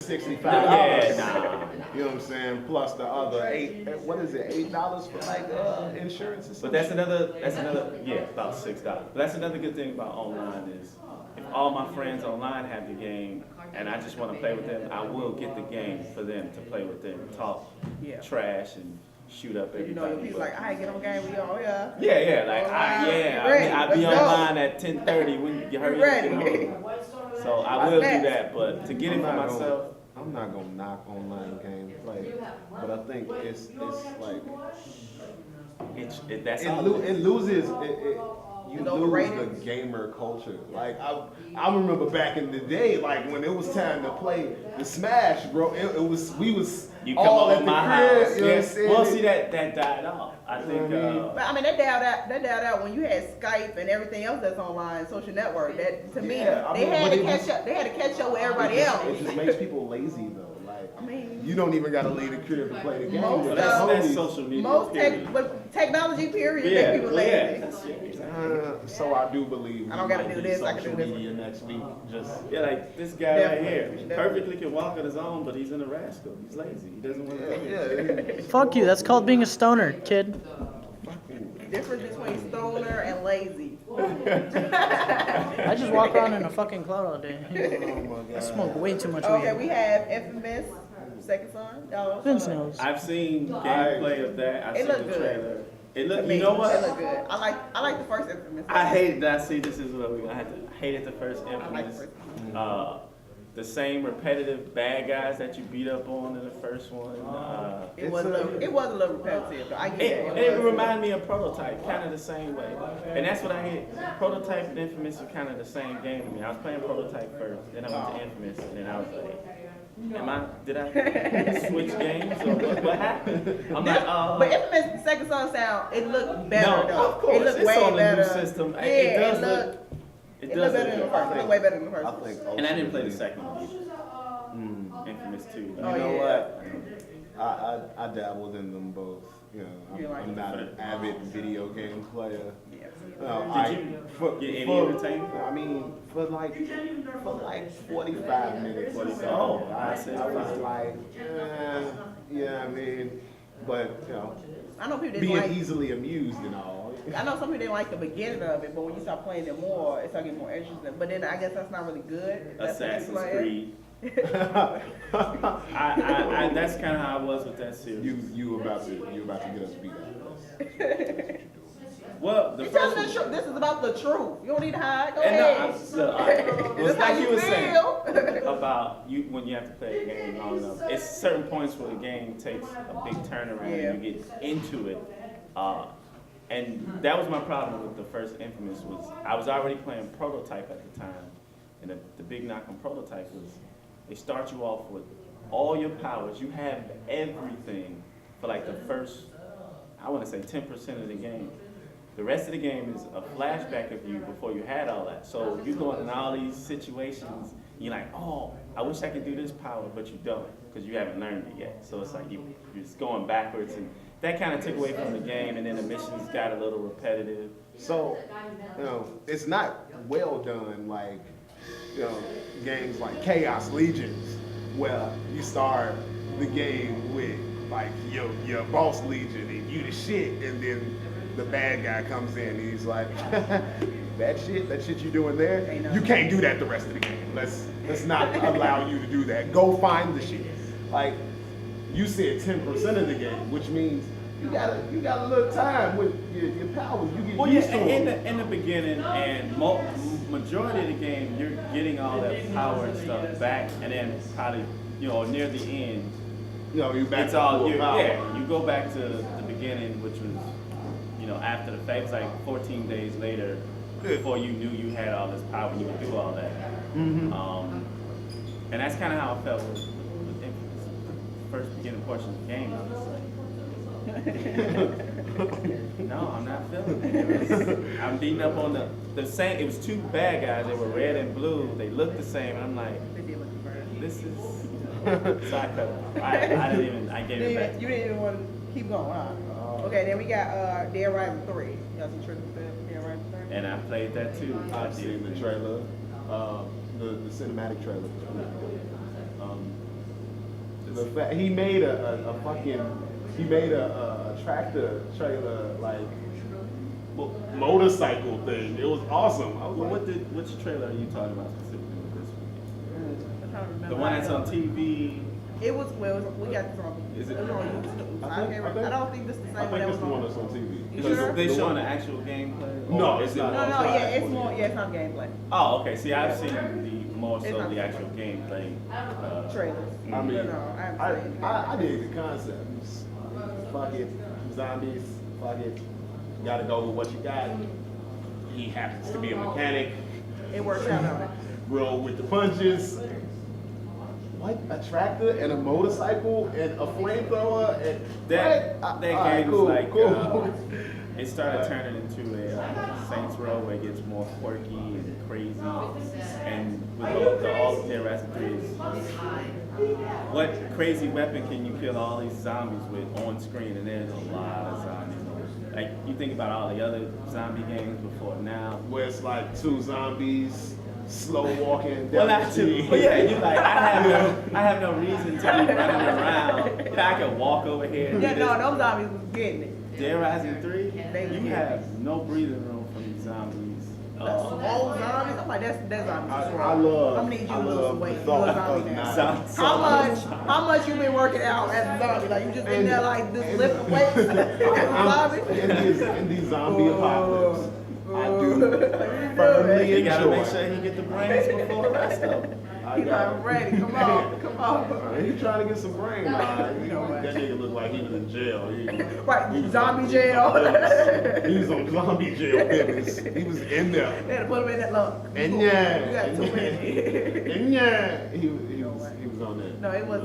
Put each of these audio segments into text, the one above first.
$65. Yeah, nah. You know what I'm saying? Plus the other $8 for like insurance or something. But that's another, yeah, about $6. But that's another good thing about online is if all my friends online have the game and I just want to play with them, I will get the game for them to play with them, talk trash and shoot up everybody. You know, people like, I get on game with y'all, yeah, like I be online at 10:30 when you hurry up and get on. So I will do that, but to get it for myself. I'm not gonna knock online game play, but I think it's like it loses you lose the gamer culture. Like I remember back in the day, like when it was time to play the Smash, bro. We was you come all over at my the house. crib. You know what I'm saying? Well, see that died off. I think. But I mean, that died out when you had Skype and everything else that's online, social network. That to me, they had to catch up. They had to catch up with everybody else. It just makes people lazy though. Like, I mean, you don't even gotta leave the crib to play the game. That's social media. But technology period make people lazy. So I do believe I don't gotta do this. I can do this. Media next week. Just like this guy right here, perfectly can walk on his own, but he's in a rascal. He's lazy. He doesn't want to. Fuck you. That's called being a stoner, kid. Difference between stoner and lazy. I just walk around in a fucking cloud all day. I smoke way too much weed. Okay, we have Infamous, Second Son. Vince knows. I've seen gameplay of that. I've seen the trailer. It looked. You know what? It looked good. I like the first Infamous. I hated that. See, this is what we're gonna have to. Hated the first Infamous. The same repetitive bad guys that you beat up on in the first one. It was a little repetitive. Though. I get it reminded me of Prototype, kind of the same way. And that's what I hit. Prototype and Infamous are kind of the same game to me. I was playing Prototype first, then I went to Infamous, and then I was like, did I switch games or what happened? I'm like, But Infamous Second Son sound, it looked better though. Of course, it looked it's way on better. The new system. Yeah, it does look. It looked better than the first. It looked way better than the first. And I didn't play the second one either. Infamous 2. You know what? I dabbled in them both. You know, I'm not an avid video game player. Did you get any entertainment? I mean, for like 45 minutes or so. I was like, yeah, I mean, but you know, I know people being easily amused and all. I know some people didn't like the beginning of it, but when you start playing it more, it starts getting more interesting. But then I guess that's not really good. Assassin's Creed. I that's kind of how I was with that series. You about to get us beat up. Well, the first one, this is about the truth. You don't need to hide. Go ahead. It's like you were saying about you when you have to play a game long enough. It's certain points where the game takes a big turnaround and you get into it. And that was my problem with the first Infamous was I was already playing Prototype at the time, and the big knock on Prototype was they start you off with all your powers. You have everything for like the first, I want to say 10% of the game. The rest of the game is a flashback of you before you had all that. So you're going in all these situations, you're like, oh, I wish I could do this power, but you don't, because you haven't learned it yet. So it's like you're just going backwards, and that kind of took away from the game, and then the missions got a little repetitive. So, you know, it's not well done like, you know, games like Chaos Legions, where you start the game with like your boss legion and you the shit, and then the bad guy comes in and he's like, that shit you doing there, you can't do that the rest of the game. Let's not allow you to do that. Go find the shit. Like you said, 10% of the game, which means you got a little time with your powers. You get used to them. In the beginning and majority of the game, you're getting all that power and stuff back, and then probably near the end, you're back. It's all you go back to the beginning, which was after the fact. It was like 14 days later before you knew you had all this power and you could do all that. Mm-hmm. And that's kind of how I felt with the first beginning portion of the game. I was like, no, I'm not feeling it. I'm beating up on the same. It was two bad guys. They were red and blue. They looked the same. And I'm like, this is. So I cut it. I gave it back. You didn't even want to keep going, huh? Okay, then we got Dead Rising 3. Y'all see Trick with Dead Rising 3? And I played that too. I've seen the trailer, the cinematic trailer. the fact he made a tractor trailer like motorcycle thing. It was awesome. I was Well, like, which trailer are you talking about specifically with this weekend? I'm trying to remember. The one that's on TV. It was we got this on. Is it? It was on YouTube. I I don't think this is the same I one think that it's was the one on. that's on TV. You Because sure? they The showing one- the actual gameplay? No, Or it's is it- not. No, yeah, it's more. Yeah, it's not gameplay. Oh, okay. See, I've seen the more It's so not- the actual gameplay. Trailers. I mean, No, I haven't seen it. I dig the concept. Fuck it, zombies. Fuck it. Gotta go with what you got. He happens to be a mechanic. It works out on it. Roll with the punches. What? A tractor and a motorcycle and a flamethrower and That what? that All right, game cool, is like cool. it started turning into a Saints Row where it gets more quirky and crazy, and with the Halsted recipes, what crazy weapon can you kill all these zombies with on screen? And there's a lot of zombies. Like you think about all the other zombie games before now. Where it's like two zombies slow walking Well, down not the too. street. But yeah, you like I have no reason to be running around. You know, I can walk over here. And Yeah, do no, this. those zombies was getting it. Dead Rising 3, They was you have no breathing room for these zombies. Old zombies. I'm like, that's zombies. I love- I'm gonna need you I to lose love some weight. the You thought a zombie of now. not- How much you been working out as a zombie? Like you just in there like this lifting weights as a zombie? in these zombie apocalypse, I do You firmly You gotta make enjoy. sure he get the brains before the rest of them. I He's got like, it. I'm ready. Come on. He trying to get some brain. You know what? That nigga looked like he was in jail. Right, zombie jail. He was on zombie jail business. He was in there. They had to put him in that lump. And You yeah, got too many. and yeah, he was on that. No, it was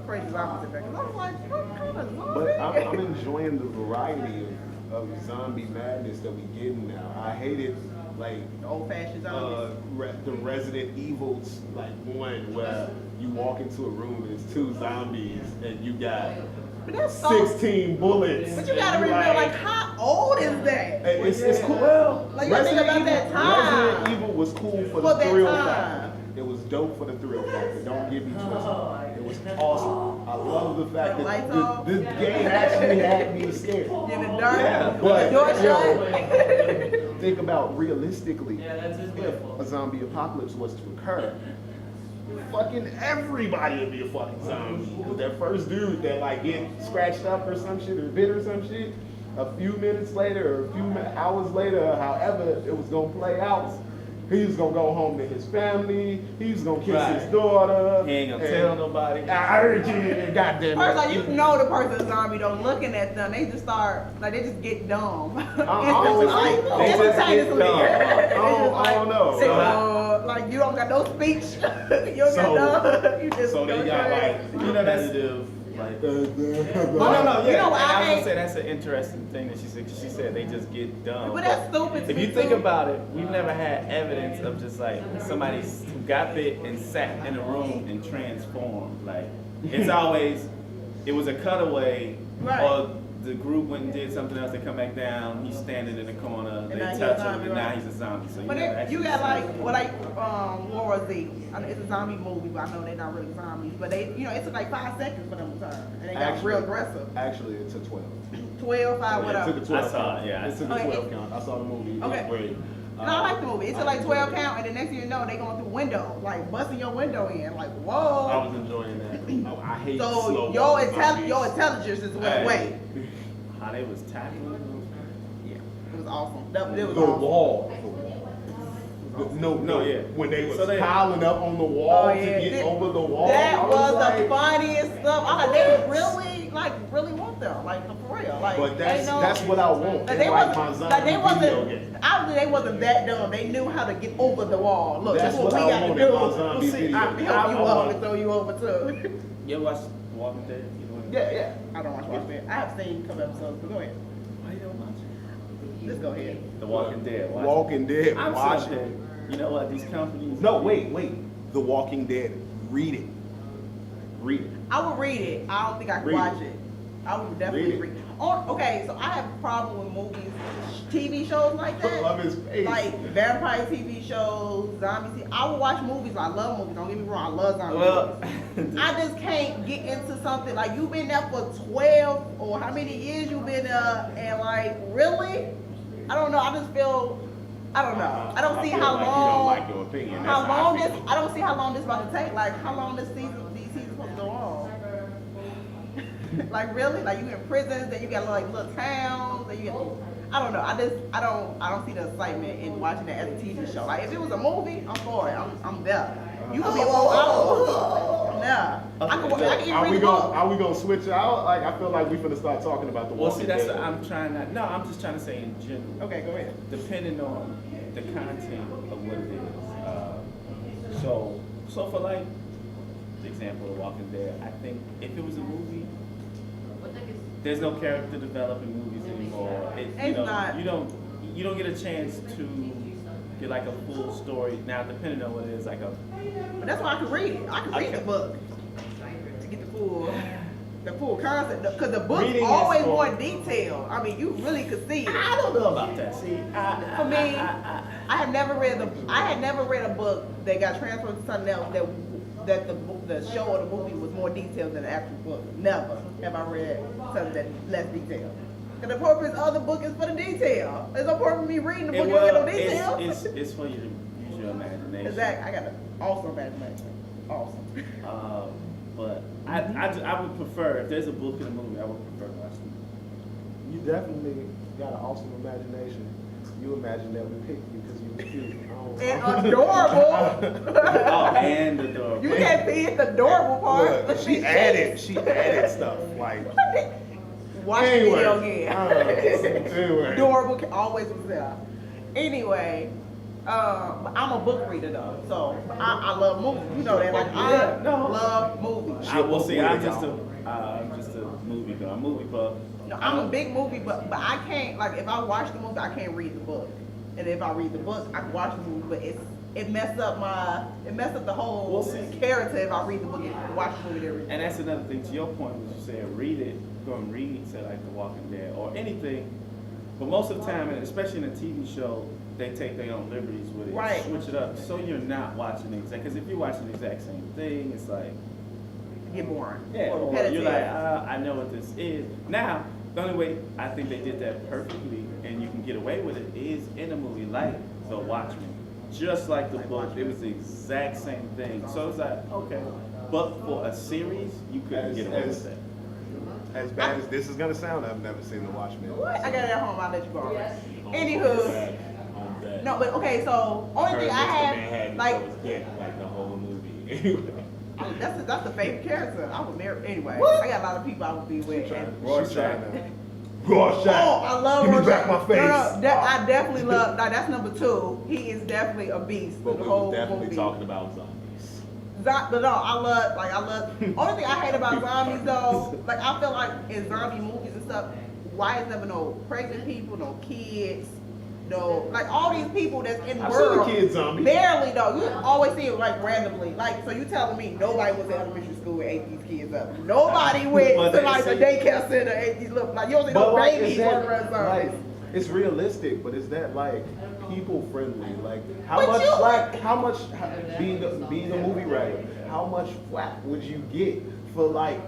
crazy zombies in there. 'Cause I was like, what kind of zombie? But I'm enjoying the variety of zombie madness that we getting now. I hated like Old fashioned zombies. the Resident Evil's like one where you walk into a room and it's two zombies and you got But that's so. 16 bullets. But you gotta and remember, like, how old is that? It's cool. Well, Like, you think about that time. Resident Evil was cool for For the that thrill time. factor. It was dope for the thrill factor. Don't get me twisted. It was awesome. I love the fact Lights that off. this game actually had me scared. In the dark, Yeah, the but door yo, shut. think about realistically, if a zombie apocalypse was to occur, fucking everybody would be a fucking zombie. Cause that first dude that like get scratched up or some shit or bit or some shit, a few minutes later or a few hours later, however it was gonna play out, he was gonna go home to his family. He was gonna kiss Right. his daughter. He ain't gonna and tell nobody. I heard you, goddamn First, like, it. you know the person's a zombie, though, looking at them, they just start, like, they just get dumb. I don't know. They just get dumb. I don't know. Like, you don't got no speech. You don't So- got no, you just So they go got straight. like You know, that's- competitive, like Oh, no, You yeah. know what, I I was hate- gonna say that's an interesting thing that she said. 'Cause she said they just get dumb. But that's stupid to If me, you think too. about it, we've never had evidence of just like somebody who got bit and sat in a room and transformed. Like it's always, it was a cutaway, Right. or the group went and did something else. They come back down. He's standing in the corner. They now he's touch a him, zombie, and now right. he's a zombie. So you But never you actually got see like, it. well, like World War Z. I know it's a zombie movie, but I know they're not really zombies. But they, it took like 5 seconds for them to turn, and they got real aggressive. Actually, it took 12. 12, 5, It whatever. took a 12 I saw count. it, yeah. It took a Okay. 12 count. I saw the movie. Okay. It was great. And I like the movie. It took like 12 count, and the next thing you know, they going through window, like busting your window in, like I whoa. was enjoying that. I hate So slow your walking zombies. intelligence just went Hey. away. How they was tackling them. Yeah, it was awesome. It was The awesome. wall. No, yeah. When they was So they- piling up on the wall Oh, to yeah. get That- over the wall. That I was the like, funniest stuff. I they really want them, like for real. Like, But they know, that's what I want. Like, It's they like wasn't, my like they zombie video wasn't. game. Obviously, they wasn't that dumb. They knew how to get over the wall. Look, That's that's what what we I got to want do. in my zombie See, video I game. help you I up want- and throw you over too. You ever watch The Walking Dead? You know what? Yeah. I don't watch Walking Dead. I have seen a couple episodes, but go ahead. Why you don't watch it? Let's go ahead. The Walking Dead. Watch it. Walking Dead. I'm Watch sitting it. here. You know what? These companies. No, wait. The Walking Dead. Read it. I would read it. I don't think I could Read watch it. it. I would definitely Read it. read. Okay, so I have a problem with movies, TV shows like that. Love his face. Like vampire TV shows, zombie TV. I will watch movies. I love movies. Don't get me wrong. I love zombie movies. I just can't get into something like you've been there for 12 or how many years you've been there, and like really, I don't know. I just feel. I don't know. I don't see how like long. You don't like your opinion. How That's long I this? feel. I don't see how long this about to take. Like how long these seasons supposed to go on. Like really? Like you in prisons, then you got like little towns, then you get. I don't know. I don't see the excitement in watching that as a TV show. Like if it was a movie, I'm for it. I'm there. You can be a 4 hours. Nah. I can even read the book. Are we gonna switch out? Like I feel like we finna start talking about the Well, Walking see, that's Dead. what I'm trying not. No, I'm just trying to say in general. Okay, go ahead. Depending on the content of what it is. So for like the example of Walking Dead, I think if it was a movie, there's no character development in movies anymore. You don't get a chance to get like a full story. Now, depending on what it is, like a. But that's why I can read it. I can read the book to get the full concept. Because the book's Reading is always for- more detailed. I mean, you really could see it. I don't know about that. See, For me, I had never read a book that got transferred to something else that the show or the movie was more detailed than the actual book. Never have I read something that's less detailed. Because the purpose of the book is for the detail. There's no point for me reading the book and get no detail. It's for you to use your imagination. Exactly. I got an awesome imagination. Awesome. But I would prefer, if there's a book and a movie, I would prefer to watch the movie. You definitely got an awesome imagination. You imagine that we picked you because you were cute. And adorable. Oh, and adorable. You can't see the adorable part. Look, she added stuff like. Watch the video again. Anyway. Adorable always was there. Anyway, I'm a book reader though, so I love movies. You know that, like I love movies. I will see. I'm just a movie guy. I'm a movie buff. No, I'm a big movie, but I can't like if I watch the movie, I can't read the book. And if I read the book, I can watch the movie, but it messed up the whole character if I read the book and watch the movie and everything. And that's another thing. To your point, was you said read it, go and read, say like The Walking Dead or anything. But most of the time, and especially in a TV show, they take their own liberties with it, Right. switch it up, so you're not watching the exact. Because if you're watching the exact same thing, it's like Get boring. yeah, Or or repetitive. you're like I know what this is. Now the only way I think they did that perfectly, and you can get away with it, is in a movie like The Watchmen. Just like the book, it was the exact same thing. So it's like, okay. But for a series, you couldn't get away with that. As bad as this is gonna sound, I've never seen The Watchmen. What? I got it at home. I'll let you borrow it. Anywho, no, but okay. So only thing I have, like, like the whole movie. that's the favorite character. I would marry anyway. I got a lot of people I would be with. And, Rorschach. Rorschach. oh, I love Give me Rorschach. back my face. I definitely love. Like, that's number 2. He is definitely a beast. But through the we whole were definitely movie. talking about zombies. But no, I love. Only thing I hate about zombies though, like I feel like in zombie movies and stuff, why is never no pregnant people, no kids, no like all these people that's in the I've world. seen a kid zombie. Barely though. You always see it like randomly. Like so, you telling me nobody was in elementary school and ate these kids up. Nobody went But to they like the say- daycare center and ate these little like you don't see But no like, babies is that, running around zombies. like, it's realistic, but is that like people friendly? Like how But much you- like how much being a movie writer, how much flack would you get for like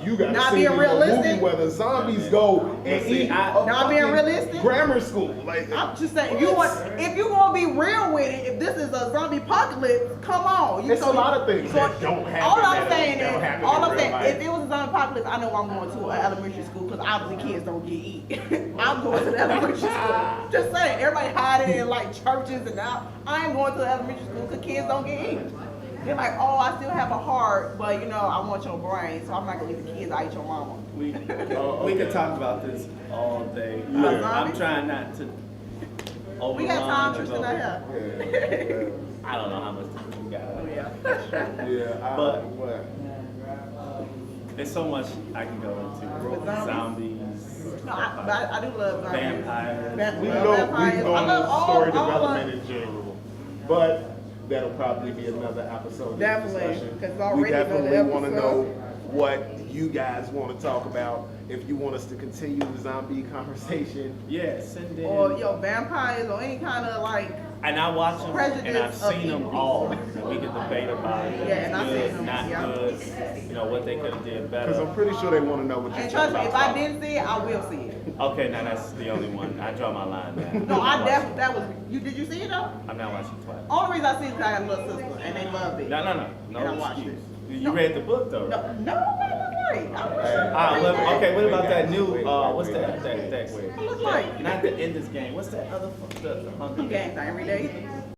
you got Not to being see a realistic? movie where the zombies go and See, eat Not being realistic? grammar school? Like I'm just saying, if you gonna be real with it, if this is a zombie apocalypse, come on. It's a lot of things that don't happen All I'm that saying don't is, happen all in I'm real saying, life. if it was a zombie apocalypse, I know I'm going to an elementary school because obviously kids don't get eat. I'm going to the elementary school. Just saying, everybody hiding in like churches and out. I ain't going to the elementary school because kids don't get eat. They're like, oh, I still have a heart, but you know, I want your brain, so I'm not gonna leave the kids. I eat your mama. We could talk about this all day. Yeah. I'm trying not to overrun. We got time, or Tristan, go- out here. I don't know how much we got. Oh, yeah. But- what? There's so much I can go into. With zombies? Zombies. No, but I do love zombies. Vampires. We I can love go vampires. I on love all- story all development of- in general, but that'll probably be another episode. of Definitely, discussion. 'cause it's already we definitely another want to episode. know what you guys want to talk about if you want us to continue the zombie conversation. Yeah, send in. Or vampires or any kind of like. And I watch them, and I've Prejudice of seen them evil. all. And we can debate about it. Yeah, and I've good, seen them, not yeah. good. You know what they could have did Because better. I'm pretty sure they want to know what you're And talking trust me, about. if I didn't see it, I will see it. Okay, now that's the only one. I draw my line there. No, that was you. Did you see it though? I'm not watching twice. Only reason I see it is because I got a little sister and they love it. No And I watched excuse. it. You No. read the book though, No, right? no, wait. I wish you Okay, what about that new? wait, What's wait, that? wait, That It looks like not the Enders game. What's that other? The Hunger some Games. games I ain't read that either.